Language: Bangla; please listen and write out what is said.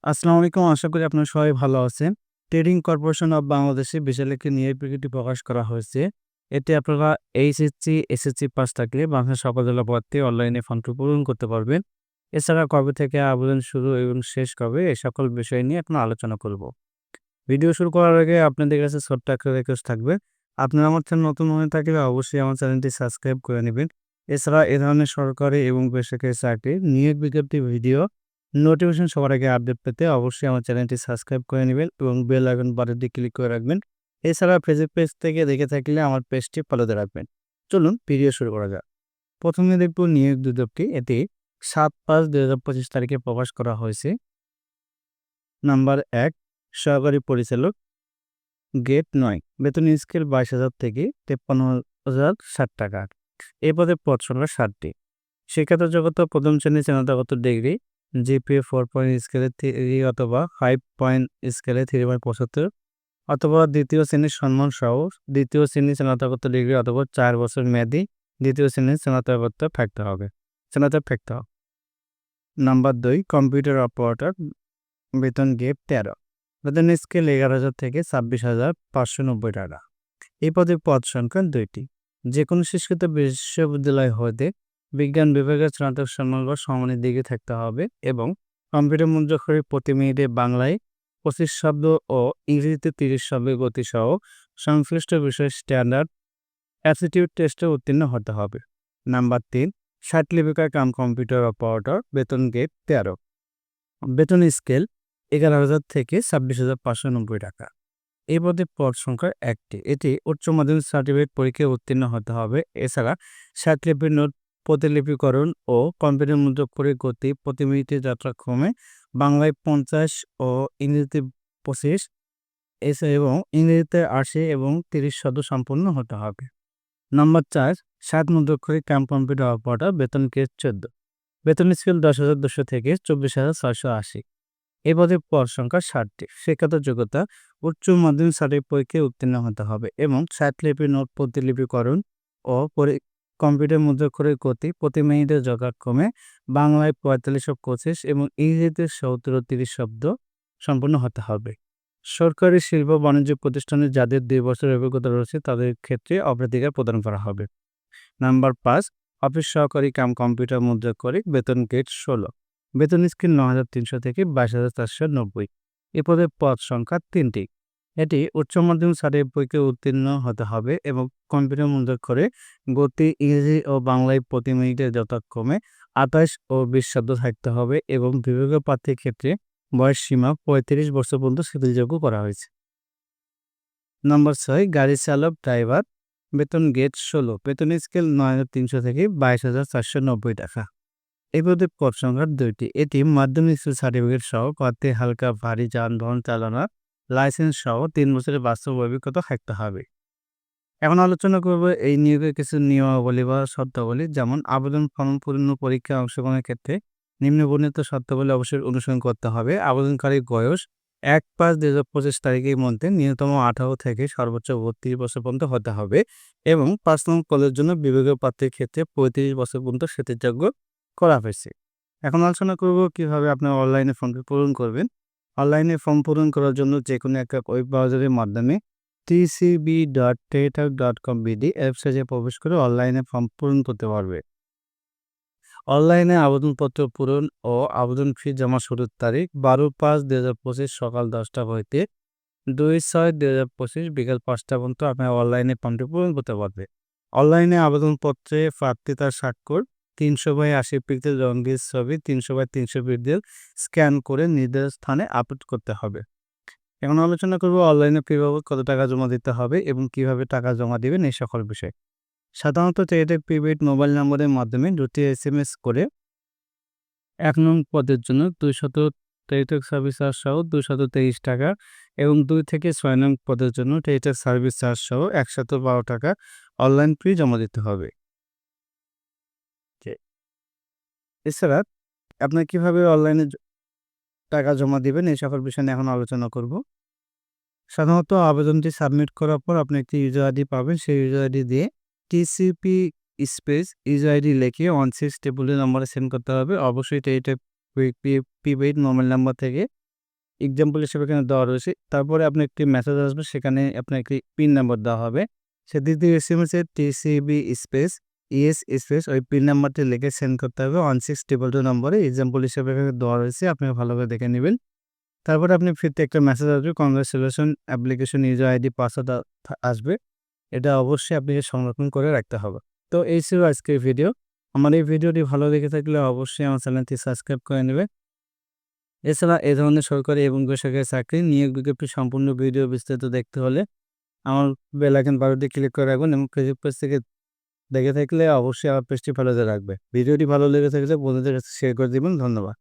আসসালামু আলাইকুম। আশা করি আপনারা সবাই ভালো আছেন। ট্রেডিং কর্পোরেশন অব বাংলাদেশে বিশাল একটি নিয়োগ বিজ্ঞপ্তি প্রকাশ করা হয়েছে। এতে আপনারা এইচএসসি, এসএসসি পাস থাকলে বাংলাদেশের সকল জেলা প্রার্থী অনলাইনে ফর্মটি পূরণ করতে পারবেন। এছাড়া কবে থেকে আবেদন শুরু এবং শেষ কবে এই সকল বিষয় নিয়ে এখন আলোচনা করব। ভিডিও শুরু করার আগে আপনাদের কাছে ছোট্ট একটা রিকোয়েস্ট থাকবে। আপনারা আমার চ্যানেল নতুন হয়ে থাকলে অবশ্যই আমার চ্যানেলটি সাবস্ক্রাইব করে নিবেন। এছাড়া এ ধরনের সরকারি এবং বেসরকারি চাকরির নিয়োগ বিজ্ঞপ্তি ভিডিও নোটিফিকেশন সবার আগে আপডেট পেতে অবশ্যই আমার চ্যানেলটি সাবস্ক্রাইব করে নিবেন এবং বেল আইকন বাটনটি ক্লিক করে রাখবেন। এছাড়া ফেসবুক পেজ থেকে দেখে থাকলে আমার পেজটি ফলোতে রাখবেন। চলুন ভিডিও শুরু করা যাক। প্রথমে দেখব নিয়োগ বিজ্ঞপ্তি। এটি ৭/৫/২০২৫ তারিখে প্রকাশ করা হয়েছে। নাম্বার ১, সহকারী পরিচালক, গ্রেড ৯, বেতন স্কেল ২২,০০০ থেকে ৫৩,০৬০ টাকা। এ পদে পদ সংখ্যা ৭টি। শিক্ষাগত যোগ্যতা প্রথম শ্রেণীর স্নাতকোত্তর ডিগ্রি, জিপিএ 4 পয়েন্ট স্কেলে 3 অথবা 5 পয়েন্ট স্কেলে 3/৭৫ অথবা দ্বিতীয় শ্রেণীর সম্মানসহ দ্বিতীয় শ্রেণীর স্নাতকোত্তর ডিগ্রি অথবা ৪ বছর মেয়াদি দ্বিতীয় শ্রেণীর স্নাতক থাকতে হবে। নাম্বার ২, কম্পিউটার অপারেটর, বেতন গ্রেড ১৩, বেতন স্কেল ১১,০০০ থেকে ২৬,৫৯০ টাকা। এই পদে পদ সংখ্যা ২টি। যে কোনো স্বীকৃত বিশ্ববিদ্যালয় হতে বিজ্ঞান বিভাগের স্নাতক সম্মান বা সমমানের ডিগ্রি থাকতে হবে এবং কম্পিউটার মুদ্রাক্ষরে প্রতি মিনিটে বাংলায় ২৫ শব্দ ও ইংরেজিতে ৩০ শব্দের গতিসহ সংশ্লিষ্ট বিষয়ে স্ট্যান্ডার্ড অ্যাপটিটিউড টেস্টে উত্তীর্ণ হতে হবে। নাম্বার ৩, ষাট লিপিকা কাম কম্পিউটার অপারেটর, বেতন গ্রেড ১৩, বেতন স্কেল ১১,০০০ থেকে ২৬,৫৯০ টাকা। এই পদে পদ সংখ্যা ১টি। এটি উচ্চ মাধ্যমিক সার্টিফিকেট পরীক্ষায় উত্তীর্ণ হতে হবে। এছাড়া স্বাক্ষরলিপির নোট প্রতিলিপিকরণ ও কম্পিউটার মুদ্রাক্ষরের গতি প্রতি মিনিটে যথাক্রমে বাংলায় ৫০ ও ইংরেজিতে ২৫ এবং ইংরেজিতে ৮০ এবং ৩০ শব্দ সম্পন্ন হতে হবে। নাম্বার ৪, ষাট মুদ্রাক্ষরিক কাম কম্পিউটার অপারেটর, বেতন গ্রেড ১৪, বেতন স্কেল ১০,২০০ থেকে ২৪,৬৮০। এ পদে পদ সংখ্যা ৬০টি। শিক্ষাগত যোগ্যতা উচ্চ মাধ্যমিক সার্টিফিকেট পরীক্ষায় উত্তীর্ণ হতে হবে এবং স্বাক্ষরলিপির নোট প্রতিলিপিকরণ ও কম্পিউটার মুদ্রাক্ষরের গতি প্রতি মিনিটে যথাক্রমে বাংলায় ৪৫ ও ২৫ এবং ইংরেজিতে ৭০ ও ৩০ শব্দ সম্পন্ন হতে হবে। সরকারি শিল্প বাণিজ্য প্রতিষ্ঠানে যাদের ২ বছরের অভিজ্ঞতা রয়েছে তাদের ক্ষেত্রে অগ্রাধিকার প্রদান করা হবে। নাম্বার ৫, অফিস সহকারী কাম কম্পিউটার মুদ্রাক্ষরিক, বেতন গ্রেড ১৬, বেতন স্কেল ৯,৩০০ থেকে ২২,৪৯০। এ পদে পদ সংখ্যা ৩টি। এটি উচ্চ মাধ্যমিক সার্টিফিকেট পরীক্ষায় উত্তীর্ণ হতে হবে এবং কম্পিউটার মুদ্রাক্ষরে গতি ইংরেজি ও বাংলায় প্রতি মিনিটে যথাক্রমে ২৮ ও ২০ শব্দ থাকতে হবে এবং বিভাগীয় প্রার্থীর ক্ষেত্রে বয়স সীমা ৩৫ বছর পর্যন্ত শিথিলযোগ্য করা হয়েছে। নাম্বার ৬, গাড়ি চালক ড্রাইভার, বেতন গ্রেড ১৬, বেতন স্কেল ৯,৩০০ থেকে ২২,৪৯০ টাকা। এই পদে পদ সংখ্যা ২টি। এটি মাধ্যমিক স্কুল সার্টিফিকেট সহ প্রার্থী হালকা ভারী যানবাহন চালানোর লাইসেন্স সহ ৩ বছরের বাস্তব অভিজ্ঞতা থাকতে হবে। এখন আলোচনা করব এই নিয়োগের কিছু নিয়মাবলী বা শর্তাবলী, যেমন আবেদন ফর্ম পূরণ ও পরীক্ষায় অংশগ্রহণের ক্ষেত্রে নিম্নবর্ণিত শর্তাবলী অবশ্যই অনুসরণ করতে হবে। আবেদনকারীর বয়স ১/৫/২০২৫ তারিখের মধ্যে ন্যূনতম ১৮ থেকে সর্বোচ্চ ৩২ বছর পর্যন্ত হতে হবে এবং ৫ নং পদের জন্য বিভাগীয় প্রার্থীর ক্ষেত্রে ৩৫ বছর পর্যন্ত শিথিলযোগ্য করা হয়েছে। এখন আলোচনা করব কিভাবে আপনারা অনলাইনে ফর্মটি পূরণ করবেন। অনলাইনে ফর্ম পূরণ করার জন্য যেকোনো একটা ওয়েব ব্রাউজারের মাধ্যমে tcb.tetac.com.bd ওয়েবসাইটে প্রবেশ করে অনলাইনে ফর্ম পূরণ করতে পারবে। অনলাইনে আবেদনপত্র পূরণ ও আবেদন ফি জমা শুরুর তারিখ ১২/৫/২০২৫ সকাল ১০টা হইতে ২/৬/২০২৫ বিকাল ৫টা পর্যন্ত আপনার অনলাইনে ফর্মটি পূরণ করতে পারবে। অনলাইনে আবেদনপত্রে প্রার্থী তার স্বাক্ষর ৩০০/৮০ পিক্সেল রঙিন ছবি ৩০০/৩০০ পিক্সেল স্ক্যান করে নির্দিষ্ট স্থানে আপলোড করতে হবে। এখন আলোচনা করব অনলাইনে ফি বাবদ কত টাকা জমা দিতে হবে এবং কিভাবে টাকা জমা দিবেন এই সকল বিষয়। সাধারণত টেলিটক প্রিপেইড মোবাইল নম্বরের মাধ্যমে ২টি SMS করে ১ নং পদের জন্য ২০০ টেলিটক সার্ভিস চার্জ সহ ২২৩ টাকা এবং ২ থেকে ৬ নং পদের জন্য টেলিটক সার্ভিস চার্জ সহ ১১২ টাকা অনলাইন ফি জমা দিতে হবে। এছাড়া আপনার কিভাবে অনলাইনে টাকা জমা দিবেন এই সকল বিষয় নিয়ে এখন আলোচনা করব। সাধারণত আবেদনটি সাবমিট করার পর আপনি একটি ইউজার আইডি পাবেন। সেই ইউজার আইডি দিয়ে টিসিপি স্পেস ইউজার আইডি লিখে 16 টেবিলের নম্বরে সেন্ড করতে হবে। অবশ্যই এটা প্রিপেইড মোবাইল নাম্বার থেকে এক্সাম্পল হিসেবে এখানে দেওয়া রয়েছে। তারপরে আপনার একটি মেসেজ আসবে, সেখানে আপনার একটি পিন নাম্বার দেওয়া হবে। সে দ্বিতীয় এসএমএসে টিসিবি স্পেস ইএস স্পেস ওই পিন নাম্বারটি লিখে সেন্ড করতে হবে 16222 নম্বরে। এক্সাম্পল হিসেবে এখানে দেওয়া রয়েছে, আপনি ভালোভাবে দেখে নেবেন। তারপরে আপনি ফিরতে একটা মেসেজ আসবে, congratulation application user ID password আসবে। এটা অবশ্যই আপনাকে সংরক্ষণ করে রাখতে হবে। তো এই ছিল আজকের ভিডিও। আমার এই ভিডিওটি ভালো লেগে থাকলে অবশ্যই আমার চ্যানেলটি সাবস্ক্রাইব করে নেবে। এছাড়া এই ধরনের সরকারি এবং বেসরকারি চাকরি নিয়োগ বিজ্ঞপ্তি সম্পূর্ণ ভিডিও বিস্তারিত দেখতে হলে আমার বেল আইকন বাটনটি ক্লিক করে রাখবেন এবং ফেসবুক পেজ থেকে দেখে থাকলে অবশ্যই আমার পেজটি ফলো দিয়ে রাখবে। ভিডিওটি ভালো লেগে থাকলে বন্ধুদের কাছে শেয়ার করে দিবেন। ধন্যবাদ।